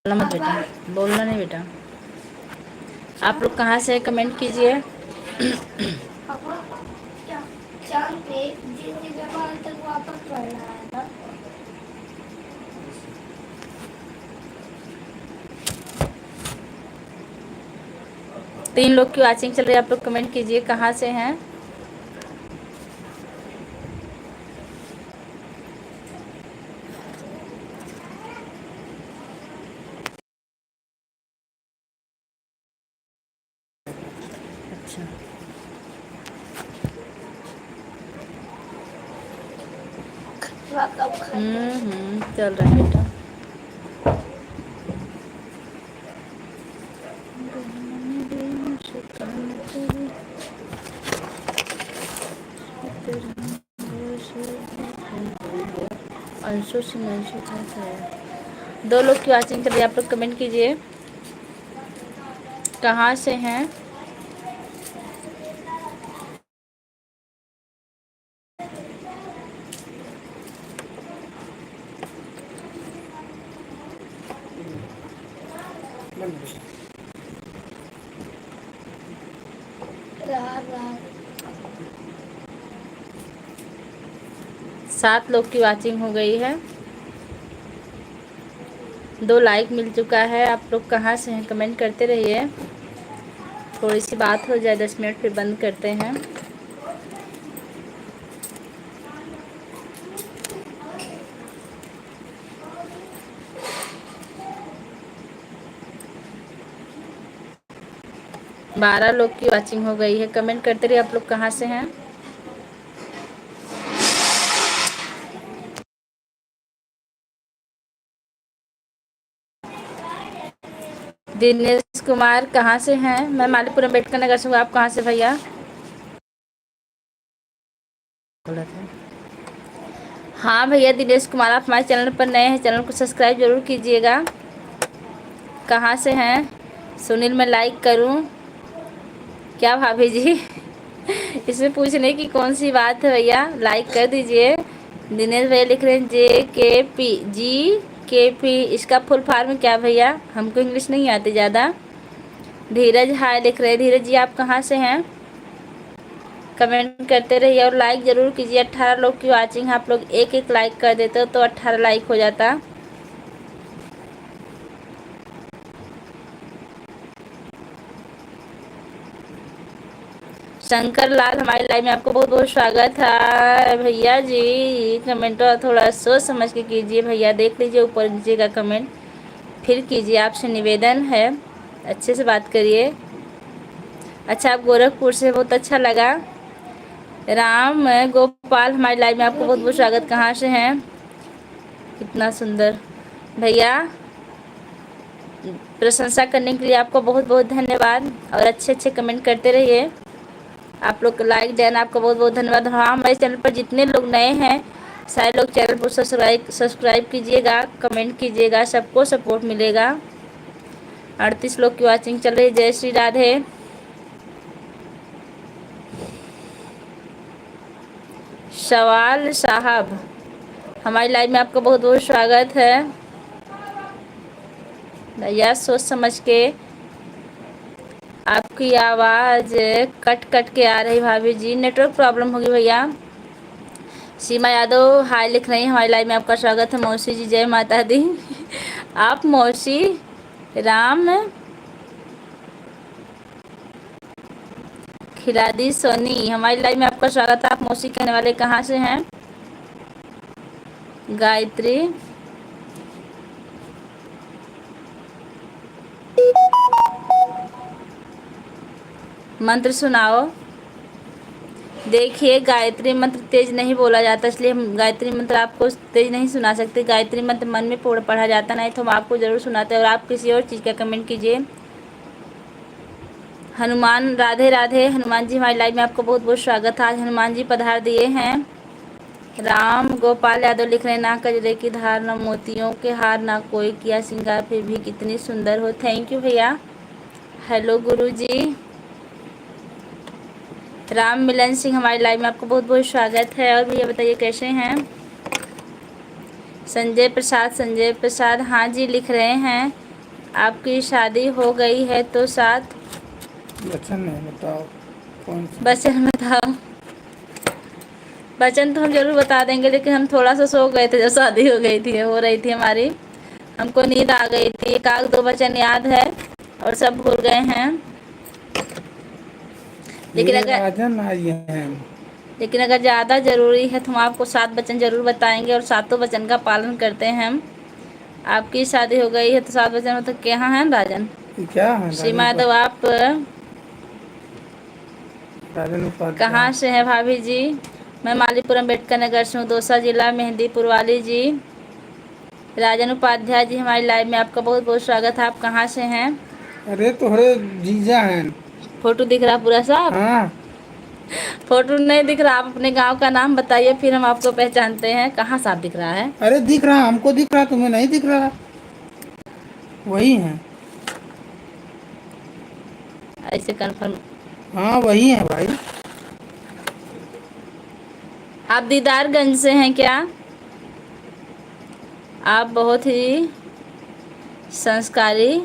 बोलना मत बेटा, बोलना नहीं बेटा। आप लोग कहाँ से कमेंट कीजिए। पापा क्या चांद पे जिस जगह पर तक वापस पड़ना आया था। 3 लोग की वॉचिंग चल रही है, आप लोग कमेंट कीजिए कहाँ से हैं। अच्छा, कब खाएंगे? चल रहा है बेटा। अंशु सिमांशु कैसा है। 2 लोग की वॉचिंग चल रही है, आप लोग कमेंट कीजिए कहाँ से हैं। रहा 7 लोग की वॉचिंग हो गई है, 2 लाइक मिल चुका है। आप लोग कहाँ से हैं कमेंट करते रहिए। थोड़ी सी बात हो जाए 10 मिनट, फिर बंद करते हैं। बारह लोग की वॉचिंग हो गई है, कमेंट करते रहिए आप लोग कहाँ से हैं। दिनेश कुमार कहाँ से हैं। मैं मालीपुरम अम्बेडकर नगर से हूँ, आप कहाँ से भैया। हाँ भैया दिनेश कुमार, आप हमारे चैनल पर नए हैं, चैनल को सब्सक्राइब जरूर कीजिएगा। कहाँ से हैं सुनील, मैं लाइक करूँ क्या भाभी जी। इसमें पूछने की कौन सी बात है भैया, लाइक कर दीजिए। दिनेश भैया लिख रहे हैं JKP इसका फुल फॉर्म क्या भैया, हमको इंग्लिश नहीं आती ज़्यादा। धीरज हाय लिख रहे हैं। धीरज जी आप कहाँ से हैं कमेंट करते रहिए और लाइक ज़रूर कीजिए। 18 लोग की वॉचिंग, आप लोग एक एक लाइक कर देते हो तो 18 लाइक हो जाता। शंकर लाल हमारे लाइव में आपको बहुत बहुत स्वागत है भैया जी। कमेंट थोड़ा सोच समझ के कीजिए भैया, देख लीजिए ऊपर नीचे का कमेंट फिर कीजिए, आपसे निवेदन है अच्छे से बात करिए। अच्छा आप गोरखपुर से, बहुत अच्छा लगा। राम गोपाल हमारे लाइव में आपको बहुत बहुत स्वागत। कहाँ से हैं, कितना सुंदर भैया, प्रशंसा करने के लिए आपको बहुत बहुत धन्यवाद और अच्छे अच्छे कमेंट करते रहिए। आप लोग लाइक देना, आपको बहुत बहुत धन्यवाद। हाँ हमारे चैनल पर जितने लोग नए हैं सारे लोग चैनल को सब्सक्राइब कीजिएगा, कमेंट कीजिएगा, सबको सपोर्ट मिलेगा। 38 लोग की वॉचिंग चल रही है। जय श्री राधे। सवाल साहब हमारी लाइव में आपका बहुत बहुत स्वागत है भैया। सोच समझ के, आपकी आवाज़ कट कट के आ रही भाभी जी, नेटवर्क प्रॉब्लम होगी भैया। सीमा यादव हाय लिख रही हैं, हमारी लाइव में आपका स्वागत है। मौसी जी जय माता दी। आप मौसी राम खिलादी सोनी, हमारी लाइव में आपका स्वागत है। आप मौसी कहने वाले कहाँ से हैं। गायत्री मंत्र सुनाओ। देखिए गायत्री मंत्र तेज नहीं बोला जाता, इसलिए हम गायत्री मंत्र आपको तेज नहीं सुना सकते। गायत्री मंत्र मन में पढ़ा जाता, नहीं तो हम आपको ज़रूर सुनाते हैं। और आप किसी और चीज़ का कमेंट कीजिए। हनुमान राधे राधे। हनुमान जी हमारी लाइव में आपको बहुत बहुत स्वागत है। आज हनुमान जी पधार दिए हैं। राम गोपाल यादव लिख रहे हैं, ना कजरे की धार ना मोतियों के हार, ना कोई किया श्रृंगार फिर भी कितनी सुंदर हो। थैंक यू भैया। हेलो गुरु जी। राम मिलन सिंह हमारी लाइव में आपको बहुत बहुत स्वागत है। और भैया बताइए कैसे हैं। संजय प्रसाद हाँ जी लिख रहे हैं। आपकी शादी हो गई है तो साथ वचन नहीं बताओ कौन सा। वचन बताओ। वचन तो हम जरूर बता देंगे, लेकिन हम थोड़ा सा सो गए थे जब शादी हो रही थी हमारी। हमको नींद आ गई थी। एक आध दो वचन याद है और सब भूल गए हैं। लेकिन ये अगर राजन आई हैं। लेकिन अगर ज़्यादा ज़रूरी है तो हम आपको 7 वचन ज़रूर बताएंगे और सातों वचन का पालन करते हैं हम। आपकी शादी हो गई है तो 7 वचन मतलब कहाँ हैं राजन? ये क्या है सीमा यादव, आप राजन कहाँ उपाध्याय। से हैं भाभी जी? मैं मालीपुरम अम्बेडकर नगर से हूँ, दौसा जिला, मेहंदीपुर वाली जी। राजन उपाध्याय जी, हमारी लाइव में आपका बहुत बहुत स्वागत है। आप कहाँ से हैं? अरे तोहरे जीजा हैं। फोटो दिख रहा पूरा साहब? हाँ फोटो नहीं दिख रहा। आप अपने गांव का नाम बताइए, फिर हम आपको पहचानते हैं। कहाँ साफ दिख रहा है? अरे दिख रहा, हमको दिख रहा, तुम्हें नहीं दिख रहा। वही है। ऐसे कंफर्म। हाँ वही है भाई। आप दीदारगंज से हैं क्या? आप बहुत ही संस्कारी।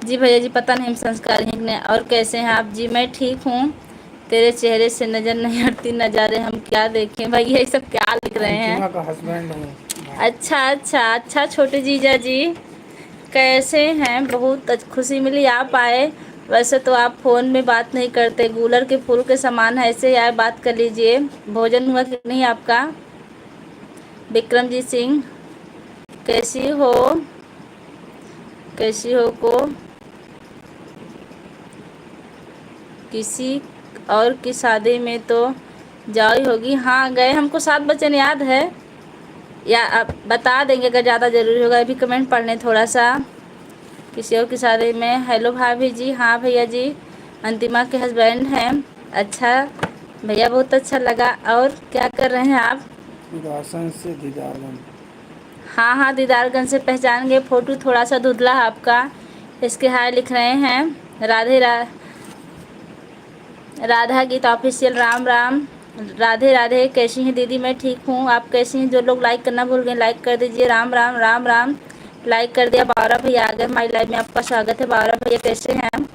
जी भैया जी, पता नहीं हम संस्कारी हैं कि नहीं। और कैसे हैं आप? जी मैं ठीक हूँ। तेरे चेहरे से नज़र नहीं हटती, नज़ारे हम क्या देखें। भाई ये सब क्या लिख रहे हैं? अंतिमा का हस्बैंड हूँ। अच्छा अच्छा अच्छा, छोटे जीजा जी कैसे हैं? बहुत खुशी मिली आप आए। वैसे तो आप फ़ोन में बात नहीं करते, गूलर के फूल के समान है। ऐसे आए बात कर लीजिए। भोजन हुआ कि नहीं आपका? विक्रमजीत सिंह, कैसी हो? कैसी हो को किसी और की शादी में तो जाई होगी। हाँ गए, हमको 7 वचन याद है, या आप बता देंगे अगर ज़्यादा ज़रूरी होगा। अभी कमेंट पढ़ लें थोड़ा सा। किसी और की शादी में। हेलो भाभी जी। हाँ भैया जी, अंतिमा के हस्बैंड हैं। अच्छा भैया, बहुत अच्छा लगा। और क्या कर रहे हैं आप? राशन से दीदारगंज। हाँ हाँ, दीदारगंज से पहचान गए। फ़ोटो थोड़ा सा धुंधला है आपका। इसके हाय लिख रहे हैं। राधा गीत ऑफिशियल, राम राम। राधे राधे, कैसी हैं दीदी? मैं ठीक हूँ, आप कैसी हैं? जो लोग लाइक करना भूल गए लाइक कर दीजिए। राम राम राम राम। लाइक कर दिया। बावरा भैया आ गए हमारी लाइव में, आपका स्वागत है। बावरा भैया कैसे हैं?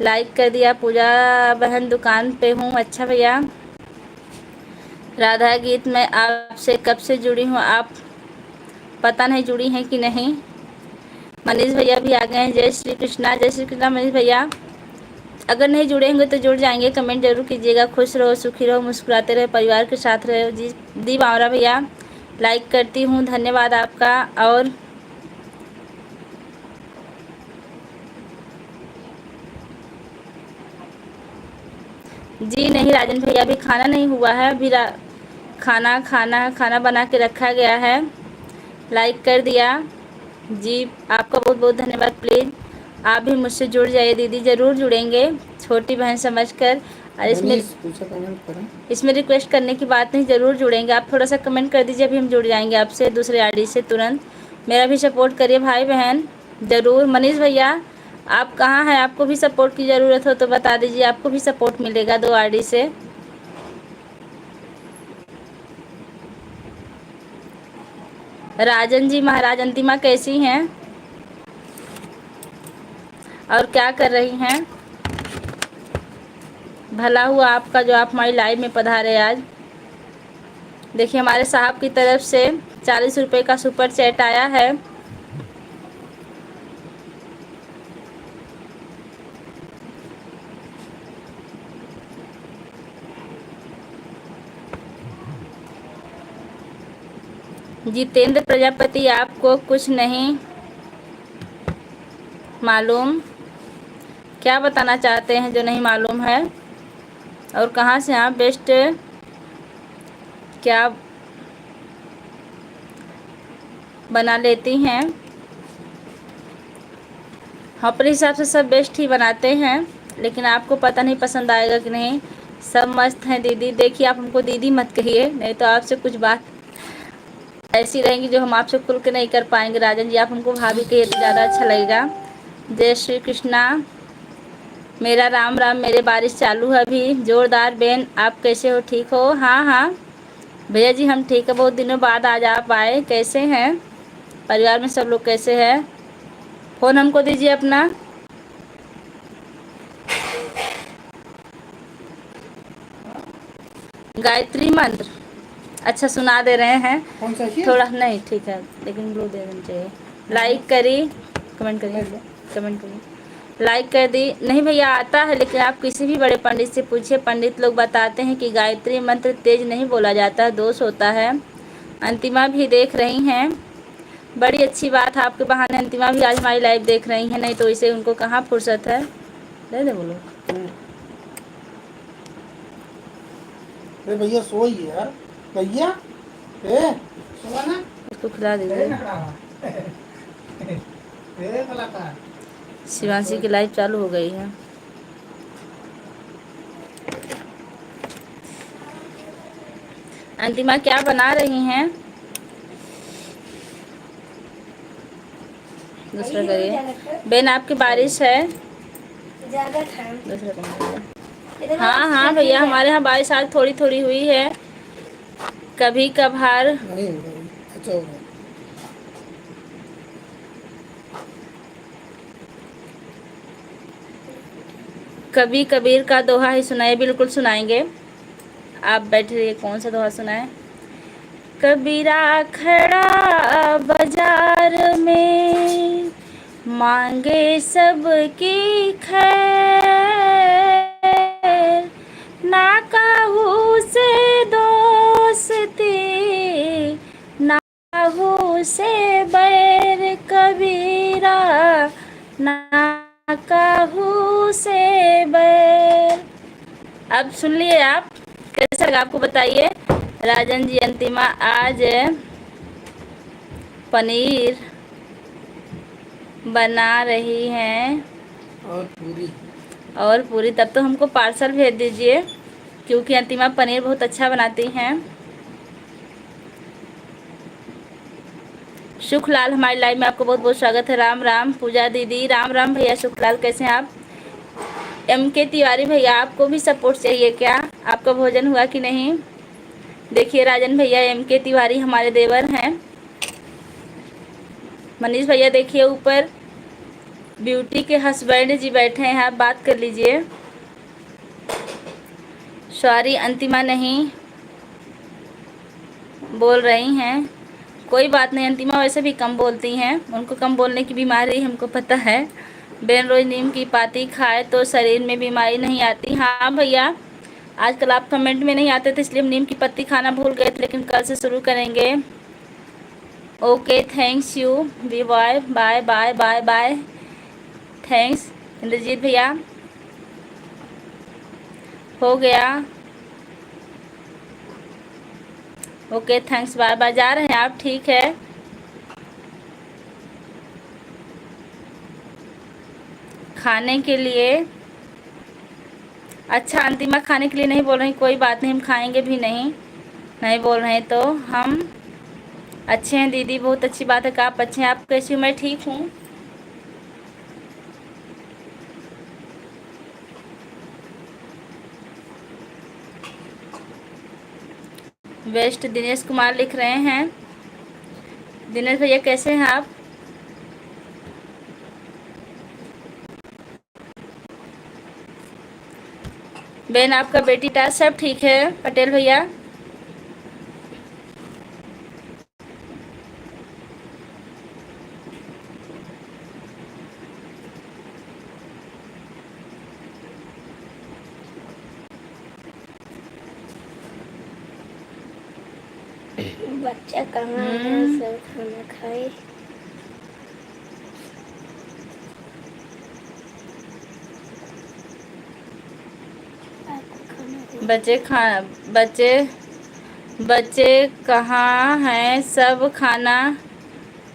लाइक कर दिया। पूजा बहन, दुकान पे हूँ। अच्छा भैया। राधा गीत, मैं आपसे कब से जुड़ी हूँ, आप पता नहीं जुड़ी हैं कि नहीं। मनीष भैया भी आ गए हैं। जय श्री कृष्णा, जय श्री कृष्णा मनीष भैया। अगर नहीं जुड़े होंगे तो जुड़ जाएंगे। कमेंट जरूर कीजिएगा। खुश रहो, सुखी रहो, मुस्कुराते रहो, परिवार के साथ रहो। जी दी बावरा भैया, लाइक करती हूँ, धन्यवाद आपका। और जी नहीं राजन भैया, अभी खाना नहीं हुआ है। अभी खाना खाना खाना बना के रखा गया है। लाइक कर दिया जी, आपका बहुत बहुत धन्यवाद। प्लीज़ आप भी मुझसे जुड़ जाइए दीदी, ज़रूर जुड़ेंगे छोटी बहन समझकर। और कमेंट करें। इसमें रिक्वेस्ट करने की बात नहीं, ज़रूर जुड़ेंगे। आप थोड़ा सा कमेंट कर दीजिए, अभी हम जुड़ जाएंगे आपसे दूसरे आईडी से तुरंत। मेरा भी सपोर्ट करिए भाई बहन ज़रूर। मनीष भैया आप कहाँ हैं? आपको भी सपोर्ट की ज़रूरत हो तो बता दीजिए, आपको भी सपोर्ट मिलेगा 2 आईडी से। राजन जी, महाराज अंतिमा कैसी हैं और क्या कर रही हैं? भला हुआ आपका जो आप हमारी लाइव में पधारे आज। देखिए हमारे साहब की तरफ से 40 रुपये का सुपर चैट आया है। जितेंद्र प्रजापति, आपको कुछ नहीं मालूम? क्या बताना चाहते हैं जो नहीं मालूम है? और कहाँ से आप बेस्ट क्या बना लेती हैं? हम अपने हिसाब से सब बेस्ट ही बनाते हैं, लेकिन आपको पता नहीं पसंद आएगा कि नहीं। सब मस्त हैं दीदी। देखिए आप हमको दीदी मत कहिए, नहीं तो आपसे कुछ बात ऐसी रहेंगी जो हम आपसे खुल के नहीं कर पाएंगे। राजन जी आप हमको भाभी कहिए तो ज़्यादा अच्छा लगेगा। जय श्री कृष्णा। मेरा राम राम। मेरे बारिश चालू है अभी जोरदार। बेन आप कैसे हो? ठीक हो? हाँ हाँ, भैया जी हम ठीक है, बहुत दिनों बाद आज आप आए, कैसे हैं? परिवार में सब लोग कैसे हैं? फ़ोन हमको दीजिए अपना। गायत्री मंत्र अच्छा सुना दे रहे हैं। कौन सा चाहिए? थोड़ा नहीं ठीक है, लेकिन ब्लू दे देना चाहिए। लाइक करी, कमेंट करिए, कमेंट करिए, लाइक कर दी। नहीं भैया आता है, लेकिन आप किसी भी बड़े पंडित से पूछिए, पंडित लोग बताते हैं कि गायत्री मंत्र तेज नहीं बोला जाता है, दोष होता है। अंतिमा भी देख रही हैं, बड़ी अच्छी बात है, आपके बहाने अंतिमा भी आज हमारी लाइव देख रही हैं, नहीं तो इसे उनको कहाँ फुर्सत है। दे दे बोलो। अरे भैया सो ही है यार। भैया ए सोना ना। उसको खिला दीजिए। शिवांशी की लाइव चालू हो गई है। अंतिमा क्या बना रही हैं? दूसरा करिए। बेन आपकी बारिश है? ज़्यादा ठंड। दूसरा करिए। हाँ हाँ भैया हमारे यहाँ बारिश आज थोड़ी थोड़ी हुई है, कभी कभार। नहीं होगा, अच्छा होगा। कभी कबीर का दोहा ही सुनाए। बिल्कुल सुनाएंगे, आप बैठे रहिए। कौन सा दोहा सुनाए? कबीरा खड़ा बाजार में, मांगे सबकी खैर, ना काहू से दोस्ती, ना काहू से बैर, कबीरा ना काहू से बैर। अब सुन लिए आप, कैसा लगा आपको बताइए। राजन जी अंतिमा आज पनीर बना रही हैं और पूरी। तब तो हमको पार्सल भेज दीजिए, क्योंकि अंतिमा पनीर बहुत अच्छा बनाती हैं। सुखलाल हमारी लाइव में आपको बहुत बहुत स्वागत है। राम राम पूजा दीदी, राम राम भैया। सुखलाल कैसे हैं आप? MK तिवारी भैया आपको भी सपोर्ट चाहिए क्या? आपका भोजन हुआ कि नहीं? देखिए राजन भैया, MK तिवारी हमारे देवर हैं। मनीष भैया देखिए ऊपर ब्यूटी के हस्बैंड जी बैठे हैं, आप बात कर लीजिए। सॉरी अंतिमा नहीं बोल रही हैं, कोई बात नहीं। अंतिमा वैसे भी कम बोलती हैं, उनको कम बोलने की बीमारी हमको पता है। बेन रोज नीम की पाती खाए तो शरीर में बीमारी नहीं आती। हाँ भैया, आजकल आप कमेंट में नहीं आते थे, इसलिए हम नीम की पत्ती खाना भूल गए थे, लेकिन कल से शुरू करेंगे। Okay thanks you, b bye bye bye bye bye. Thanks Indrajit भैया, हो गया। Okay thanks, bye bye. जा रहे हैं आप? ठीक है। खाने के लिए अच्छा, अंतिमा खाने के लिए नहीं बोल रही, कोई बात नहीं, हम खाएंगे भी नहीं, नहीं बोल रहे तो हम अच्छे हैं। दीदी बहुत अच्छी बात है कि आप अच्छे हैं। आप कैसी हो? मैं ठीक हूँ। वेस्ट दिनेश कुमार लिख रहे हैं। दिनेश भैया कैसे हैं आप? बेन आपका बेटी टास सब ठीक है? पटेल भैया बच्चा कहाँ है? सब खाना खाए। बच्चे बच्चे कहाँ हैं? सब खाना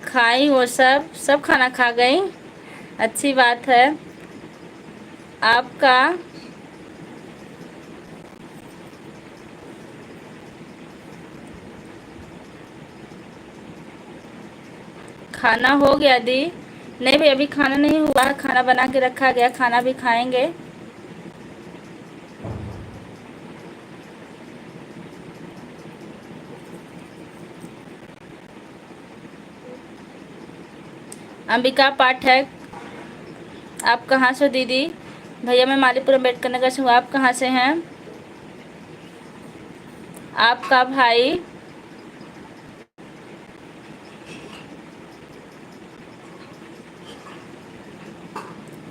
खाई? वो सब खाना खा गई, अच्छी बात है। आपका खाना हो गया दी? नहीं भाई अभी खाना नहीं हुआ, खाना बना के रखा गया, खाना भी खाएंगे। अंबिका पाठक, आप कहाँ से हो दीदी? भैया मैं मालीपुर अम्बेडकर नगर से हूँ, आप कहाँ से हैं? आपका भाई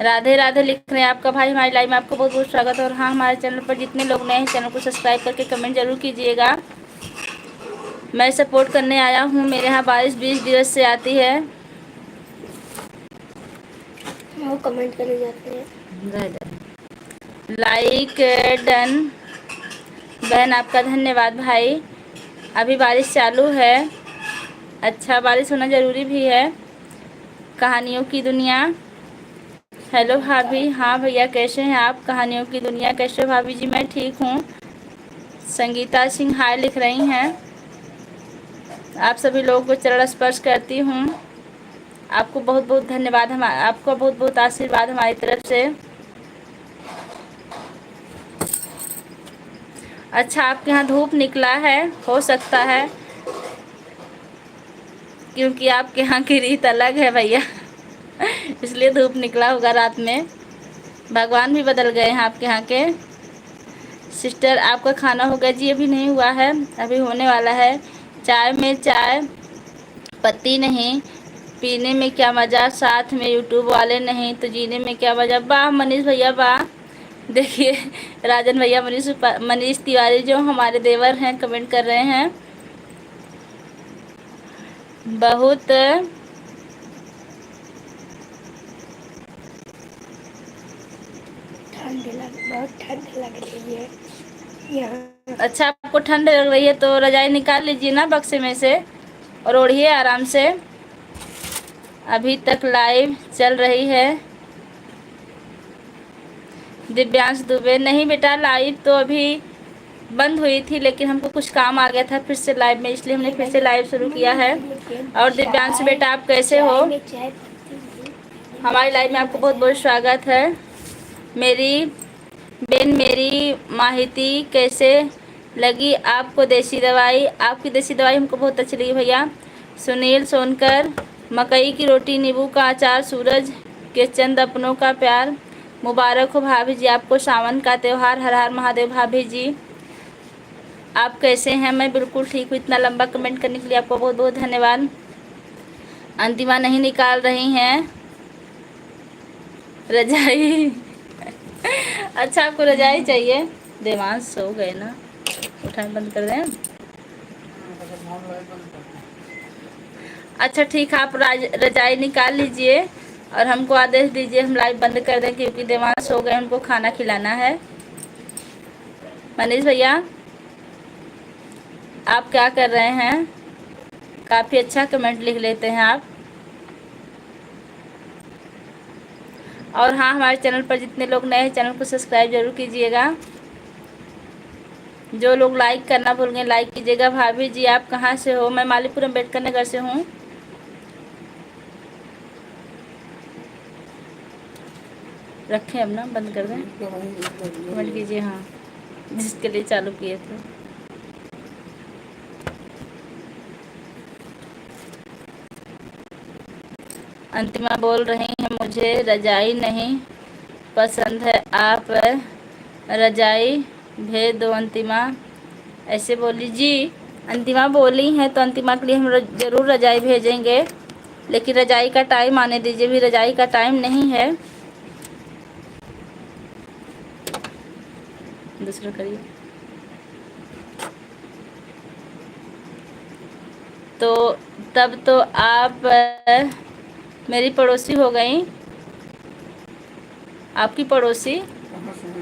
राधे राधे लिख रहे हैं, आपका भाई हमारी लाइव में आपको बहुत बहुत स्वागत है। और हाँ, हमारे चैनल पर जितने लोग नए हैं चैनल को सब्सक्राइब करके कमेंट जरूर कीजिएगा। मैं सपोर्ट करने आया हूँ, मेरे यहाँ बारिश 20 दिवस से आती है। वो कमेंट करे जाते हैं। लाइक डन बहन, आपका धन्यवाद भाई। अभी बारिश चालू है, अच्छा बारिश होना ज़रूरी भी है। कहानियों की दुनिया, हेलो भाभी। हाँ भैया कैसे हैं आप? कहानियों की दुनिया कैसे हो भाभी जी? मैं ठीक हूँ। संगीता सिंह हाय लिख रही हैं। आप सभी लोगों को चरण स्पर्श करती हूँ। आपको बहुत बहुत धन्यवाद, हम आपको बहुत बहुत आशीर्वाद हमारी तरफ से। अच्छा, आपके यहाँ धूप निकला है, हो सकता है क्योंकि आपके यहाँ की रीत अलग है भैया इसलिए धूप निकला होगा रात में। भगवान भी बदल गए हैं आपके यहाँ के। सिस्टर आपका खाना हो गया? जी अभी नहीं हुआ है, अभी होने वाला है। चाय में चाय पत्ती नहीं, पीने में क्या मज़ा, साथ में यूट्यूब वाले नहीं तो जीने में क्या मज़ा। वाह मनीष भैया वाह। देखिए राजन भैया, मनीष तिवारी जो हमारे देवर हैं कमेंट कर रहे हैं। बहुत बहुत ठंड लग रही है यहाँ। अच्छा, आपको ठंड लग रही है तो रजाई निकाल लीजिए ना बक्से में से और ओढ़िए आराम से। अभी तक लाइव चल रही है। दिव्यांश दुबे, नहीं बेटा लाइव तो अभी बंद हुई थी, लेकिन हमको कुछ काम आ गया था फिर से लाइव में, इसलिए हमने फिर से लाइव शुरू किया है। और दिव्यांश बेटा आप कैसे हो? हमारी लाइव में आपको बहुत बहुत स्वागत है। मेरी बेन, मेरी माहिती कैसे लगी आपको देसी दवाई? आपकी देसी दवाई हमको बहुत अच्छी लगी भैया। सुनील सोनकर, मकई की रोटी नींबू का अचार, सूरज के चंद अपनों का प्यार, मुबारक हो भाभी जी आपको सावन का त्यौहार। हर हर महादेव भाभी जी, आप कैसे हैं? मैं बिल्कुल ठीक हूँ। इतना लंबा कमेंट करने के लिए आपको बहुत बहुत धन्यवाद। अंतिमा नहीं निकाल रही हैं रजाई अच्छा आपको रजाई चाहिए? देवांश सो गए ना, उठाने बंद कर दें। अच्छा ठीक है, आप रजाई निकाल लीजिए और हमको आदेश दीजिए, हम लाइव बंद कर दें क्योंकि देवांश सो गए, उनको खाना खिलाना है। मनीष भैया आप क्या कर रहे हैं? काफ़ी अच्छा कमेंट लिख लेते हैं आप। और हाँ, हमारे चैनल पर जितने लोग नए हैं चैनल को सब्सक्राइब जरूर कीजिएगा। जो लोग लाइक करना भूल गए लाइक कीजिएगा। भाभी जी आप कहाँ से हो? मैं मालीपुर अम्बेडकर नगर से हूँ। रखें अब ना, बंद कर दें। कमेंट कीजिए हाँ, जिसके लिए चालू किए थे। अंतिमा बोल रही हैं मुझे रजाई नहीं पसंद है, आप रजाई भेज दो अंतिमा, ऐसे बोली जी। अंतिमा बोली हैं तो अंतिमा के लिए हम ज़रूर रजाई भेजेंगे, लेकिन रजाई का टाइम आने दीजिए, भी रजाई का टाइम नहीं है। दूसरा करिए। तो तब तो आप मेरी पड़ोसी हो गई। आपकी पड़ोसी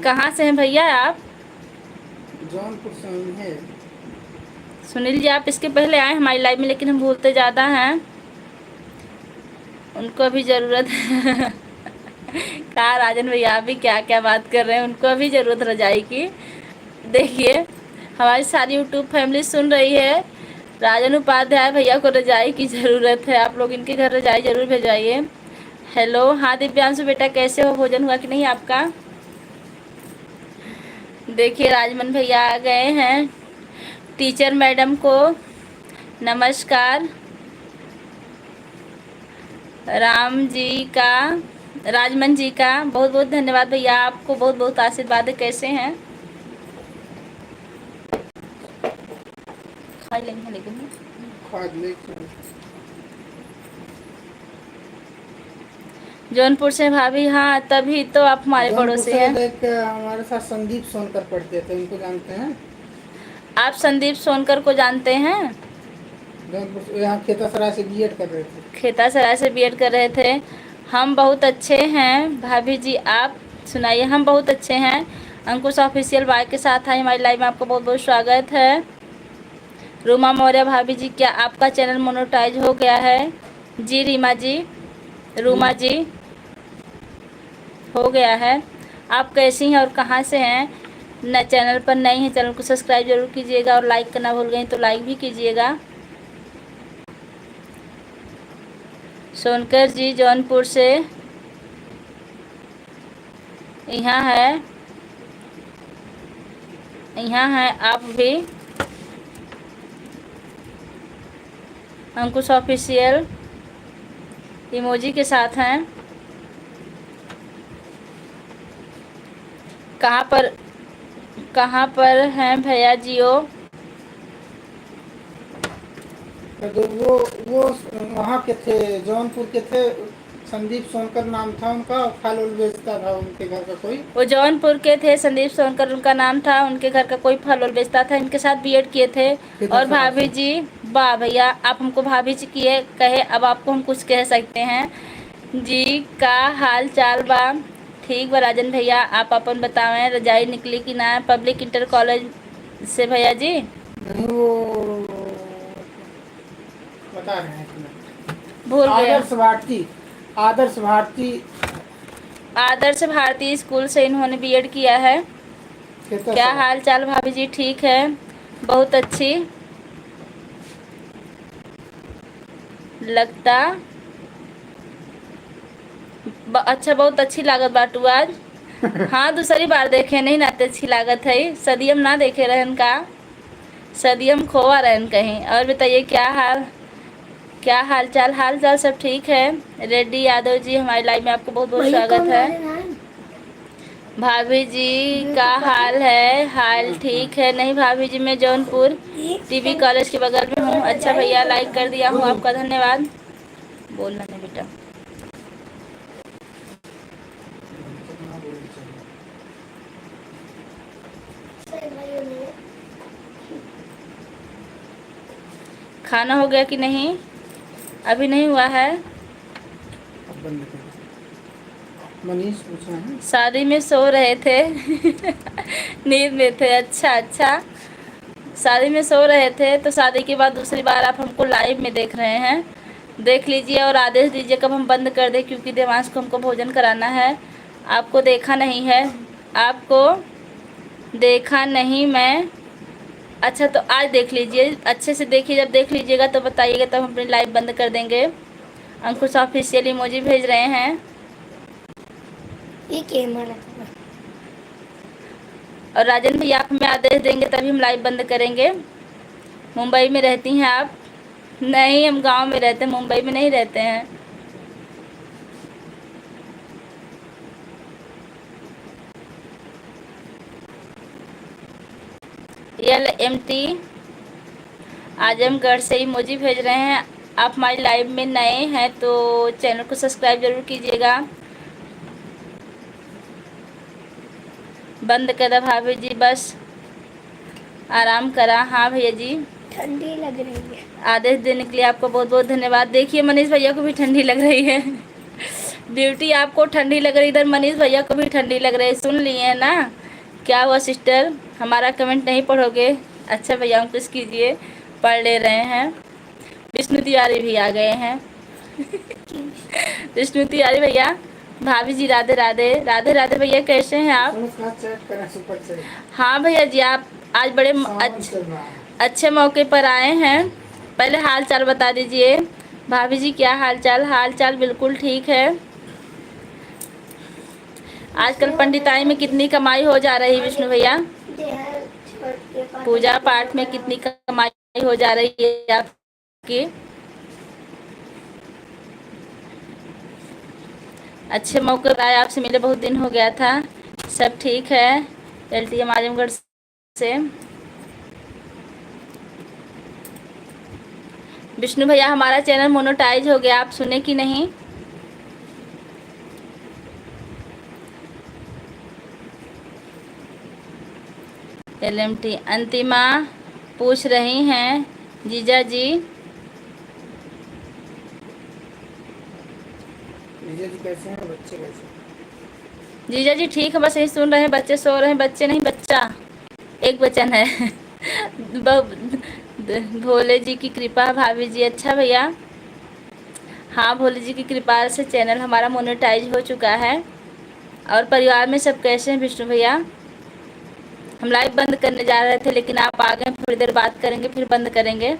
कहाँ से हैं भैया आप? जौनपुर से ही है। सुनील जी आप इसके पहले आए हमारी लाइव में, लेकिन हम भूलते ज़्यादा हैं, उनको अभी ज़रूरत है कहा राजन भैया आप भी क्या क्या बात कर रहे हैं, उनको अभी ज़रूरत रजाई की। देखिए हमारी सारी यूट्यूब फैमिली सुन रही है, राजन उपाध्याय भैया को रजाई की ज़रूरत है, आप लोग इनके घर रजाई ज़रूर भेजवाइए। हेलो हाँ दिव्यांशु बेटा कैसे हो? भोजन हुआ कि नहीं आपका? देखिए राजमन भैया आ गए हैं। टीचर मैडम को नमस्कार। राम जी का, राजमन जी का बहुत बहुत धन्यवाद भैया, आपको बहुत बहुत आशीर्वाद है। कैसे हैं? खा लेंगे लेकिन खाद लेके जौनपुर से भाभी, हाँ तभी तो आप हमारे जौनपुर पड़ोसी से हैं। देख के हमारे साथ संदीप सोनकर पढ़ते थे, उनको जानते हैं? आप संदीप सोनकर को जानते हैं? जौनपुर से, यहाँ खेतासराय से बीएड कर रहे थे। खेतासराय से बीएड कर रहे थे। हम बहुत अच्छे हैं भाभी जी, आप सुनाइए। हम बहुत अच्छे हैं। अंकुश ऑफिशियल बाय के साथ है हमारी लाइव में, आपका बहुत बहुत स्वागत है। रूमा मौर्य भाभी जी, क्या आपका चैनल मोनेटाइज हो गया है? जी रीमा जी, रूमा जी हो गया है। आप कैसी हैं और कहाँ से हैं? न चैनल पर नई हैं, चैनल को सब्सक्राइब जरूर कीजिएगा और लाइक करना भूल गई तो लाइक भी कीजिएगा। सोनकर जी जौनपुर से यहाँ है आप भी। अंकुश ऑफिशियल इमोजी के साथ हैं। कहाँ पर हैं भैया जियो? तो वो वहाँ के थे, जौनपुर के थे। संदीप सोनकर नाम था उनका, फल उल बेचता था उनके घर का कोई। वो जौनपुर के थे, संदीप सोनकर उनका नाम था। उनके घर का कोई फल और बेचता था। इनके साथ बीएड किए थे। और खेतासराय भाभी से। जी, वाह भैया, आप हमको भाभी जी किए कहे, अब आपको हम कुछ कह सकते हैं जी। का हाल चाल बा? ठीक बा राजन भैया, आप अपन बतावें। रजाई निकली कि ना? पब्लिक इंटर कॉलेज से भैया जी। नहीं, वो बता रहे हैं भूल गए। आदर्श भारती, आदर्श भारती आदर्श भारती स्कूल से इन्होंने बीएड किया है। क्या खेतासराय। हाल चाल भाभी जी? ठीक है, बहुत अच्छी लगता। अच्छा, बहुत अच्छी लागत बाटू आज। हाँ, दूसरी बार देखे नहीं नाते अच्छी लागत है। सदियम ना देखे रहन का, सदियम खोवा रहन कहीं। और बताइए क्या हाल चाल? हाल चाल सब ठीक है। रेड्डी यादव जी हमारी लाइव में आपको बहुत बहुत स्वागत है। भाभी जी का हाल है? हाल ठीक है। नहीं भाभी जी, मैं जौनपुर टीबी कॉलेज के बगल में हूँ। अच्छा भैया, लाइक कर दिया हूँ, आपका धन्यवाद। बोलना नहीं बेटा। खाना हो गया कि नहीं? अभी नहीं हुआ है। अब बंद कर। मनीष पूछ रहे हैं। शादी में सो रहे थे नींद में थे। अच्छा, शादी में सो रहे थे तो शादी के बाद दूसरी बार आप हमको लाइव में देख रहे हैं। देख लीजिए और आदेश दीजिए कब हम बंद कर दें, क्योंकि देवांश को हमको भोजन कराना है। आपको देखा नहीं है, आपको देखा नहीं मैं। अच्छा, तो आज देख लीजिए, अच्छे से देखिए। जब देख लीजिएगा तो बताइएगा, तब हम अपनी लाइव बंद कर देंगे। अंकुश ऑफिशियल इमोजी भेज रहे हैं। ये कैमरा और राजन भैया आप हमें आदेश देंगे तभी हम लाइव बंद करेंगे। मुंबई में रहती हैं आप? नहीं, हम गांव में रहते हैं, मुंबई में नहीं रहते हैं। LMT आजमगढ़ से इमोजी भेज रहे हैं। आप हमारी लाइव में नए हैं तो चैनल को सब्सक्राइब जरूर कीजिएगा। बंद करा भाभी जी, बस आराम करा। हाँ भैया जी, ठंडी लग रही है। आदेश देने के लिए आपको बहुत बहुत धन्यवाद। देखिए मनीष भैया को भी ठंडी लग रही है ब्यूटी आपको ठंडी लग रही, इधर मनीष भैया को भी ठंडी लग रही है। सुन लिए है ना? क्या हुआ सिस्टर, हमारा कमेंट नहीं पढ़ोगे? अच्छा भैया, हम कुछ कीजिए, पढ़ ले रहे हैं। विष्णु तिवारी भी आ गए हैं विष्णु तिवारी भैया, भाभी जी राधे राधे। राधे राधे भैया, कैसे हैं आप? चैट करें, सुपर चैट। हाँ भैया जी, आप आज बड़े अच्छे मौके पर आए हैं। पहले हाल चाल बता दीजिए। भाभी जी क्या हाल चाल? हाल चाल बिल्कुल ठीक है। आजकल पंडिताई में कितनी कमाई हो जा रही विष्णु भैया? पूजा पाठ में कितनी कमाई हो जा रही है आपकी? अच्छे मौके पर आए, आपसे मिले बहुत दिन हो गया था। सब ठीक है LTM आजमगढ़ से। विष्णु भैया हमारा चैनल मोनेटाइज हो गया, आप सुने कि नहीं? LMT अंतिमा पूछ रही हैं जीजा जी। जीजा जी कैसे हैं, बच्चे कैसे हैं? जीजा जी ठीक है, बस यही सुन रहे हैं, बच्चे सो रहे हैं। बच्चे नहीं, बच्चा एक बचन है। भोले जी की कृपा भाभी जी। अच्छा भैया, हाँ भोले जी की कृपा से चैनल हमारा मोनेटाइज हो चुका है। और परिवार में सब कैसे हैं विष्णु भैया? हम लाइव बंद करने जा रहे थे लेकिन आप आ गए, थोड़ी देर बात करेंगे फिर बंद करेंगे,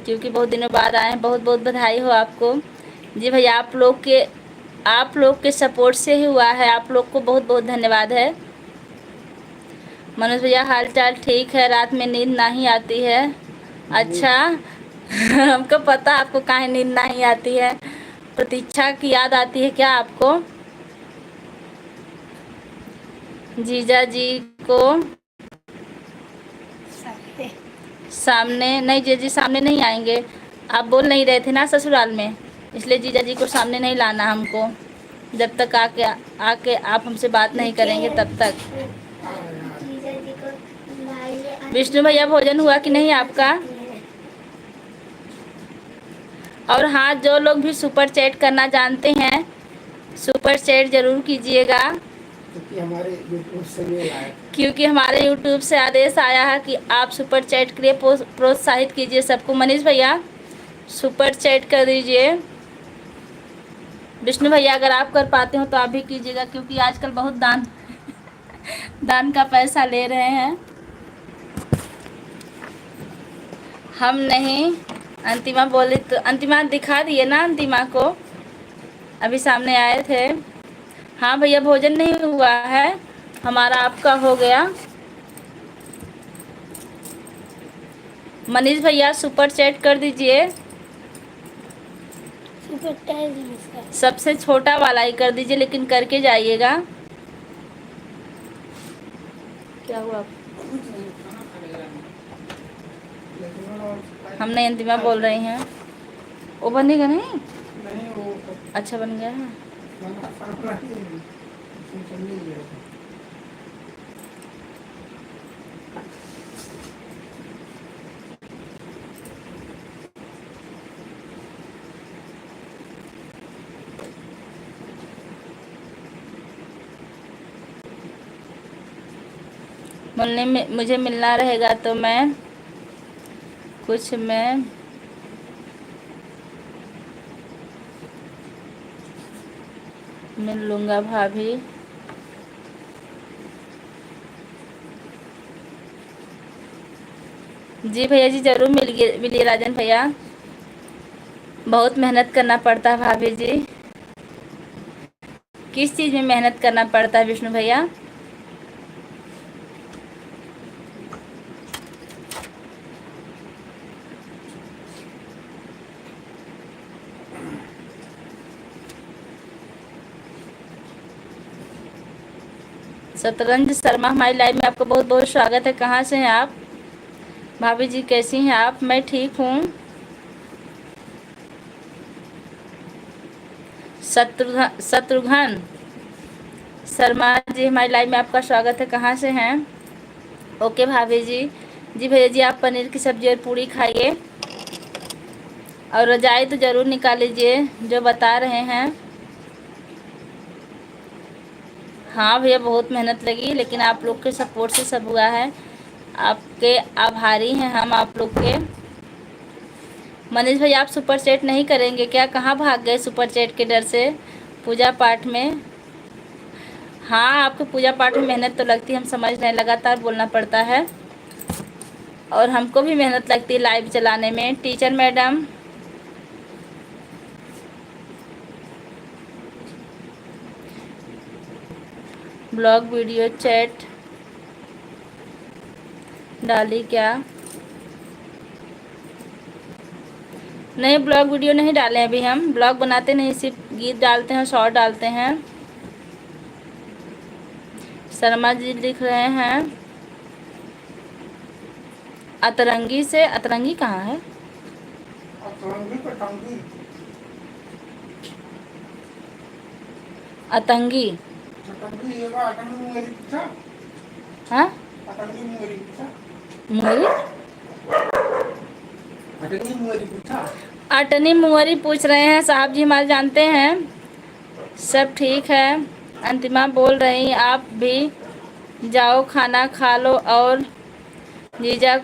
क्योंकि बहुत दिनों बाद आए हैं। बहुत बहुत बधाई हो आपको। जी भैया, आप लोग के सपोर्ट से ही हुआ है, आप लोग को बहुत बहुत धन्यवाद है। मनोज भैया हाल चाल ठीक है, रात में नींद नहीं आती है? अच्छा। हमको पता आपको काहे नींद नहीं आती है। प्रतीक्षा की याद आती है क्या आपको? जीजा जी को सामने नहीं, जीजा जी सामने नहीं आएंगे। आप बोल नहीं रहे थे ना ससुराल में, इसलिए जीजा जी को सामने नहीं लाना हमको। जब तक आके आप हमसे बात नहीं करेंगे तब तक। विष्णु भैया भोजन हुआ कि नहीं आपका? और हाँ, जो लोग भी सुपर चैट करना जानते हैं सुपर चैट जरूर कीजिएगा, क्योंकि हमारे यूट्यूब से आदेश आया है कि आप सुपर चैट के लिए प्रोत्साहित कीजिए सबको। मनीष भैया सुपर चैट कर दीजिए। विष्णु भैया अगर आप कर पाते हो तो आप भी कीजिएगा, क्योंकि आजकल बहुत दान का पैसा ले रहे हैं। हम नहीं, अंतिमा बोली तो अंतिमा दिखा दिए ना, अंतिमा को अभी सामने आए थे। हाँ भैया, भोजन नहीं हुआ है हमारा, आपका हो गया। मनीष भैया सुपर चैट कर दीजिए, सबसे छोटा वाला ही कर दीजिए, लेकिन करके जाइएगा। क्या हुआ? हम नहीं, अंतिमा बोल रही हैं। वो बनेगा नहीं? अच्छा बन गया है। मिलने में मुझे मिलना रहेगा तो मैं मिल लूँगा भाभी। जी भैया जी जरूर मिलिए राजन भैया, बहुत मेहनत करना पड़ता है भाभी जी। किस चीज़ में मेहनत करना पड़ता है विष्णु भैया? शतरंज शर्मा हमारी लाइव में आपका बहुत बहुत स्वागत है। कहाँ से हैं आप? भाभी जी कैसी हैं आप? मैं ठीक हूँ। शत्रुघ्न शर्मा जी हमारी लाइव में आपका स्वागत है। कहाँ से हैं? ओके भाभी जी। जी भैया जी, आप पनीर की सब्जी और पूरी खाइए, और रजाई तो ज़रूर निकाल लीजिए जो बता रहे हैं। हाँ भैया, बहुत मेहनत लगी, लेकिन आप लोग के सपोर्ट से सब हुआ है। आपके आभारी हैं हम आप लोग के। मनीष भाई, आप सुपर चैट नहीं करेंगे क्या? कहाँ भाग गए सुपर चैट के डर से? पूजा पाठ में, हाँ आपको पूजा पाठ में मेहनत तो लगती है, हम समझ रहे हैं, लगातार बोलना पड़ता है और हमको भी मेहनत लगती है लाइव चलाने में। Teacher madam, blog video chat डाली क्या? नहीं, ब्लॉग वीडियो नहीं डाले अभी, हम ब्लॉग बनाते नहीं, सिर्फ गीत डालते हैं, शॉर्ट डालते हैं। शर्मा जी लिख रहे हैं अतरंगी से। अतरंगी कहाँ है? अतंगी। हाँ, मुंगरी, अटनी मुंगरी पूछ रहे हैं साहब जी, हमारे जानते हैं। सब ठीक है। अंतिमा बोल रही आप भी जाओ खाना खा लो और जीजा को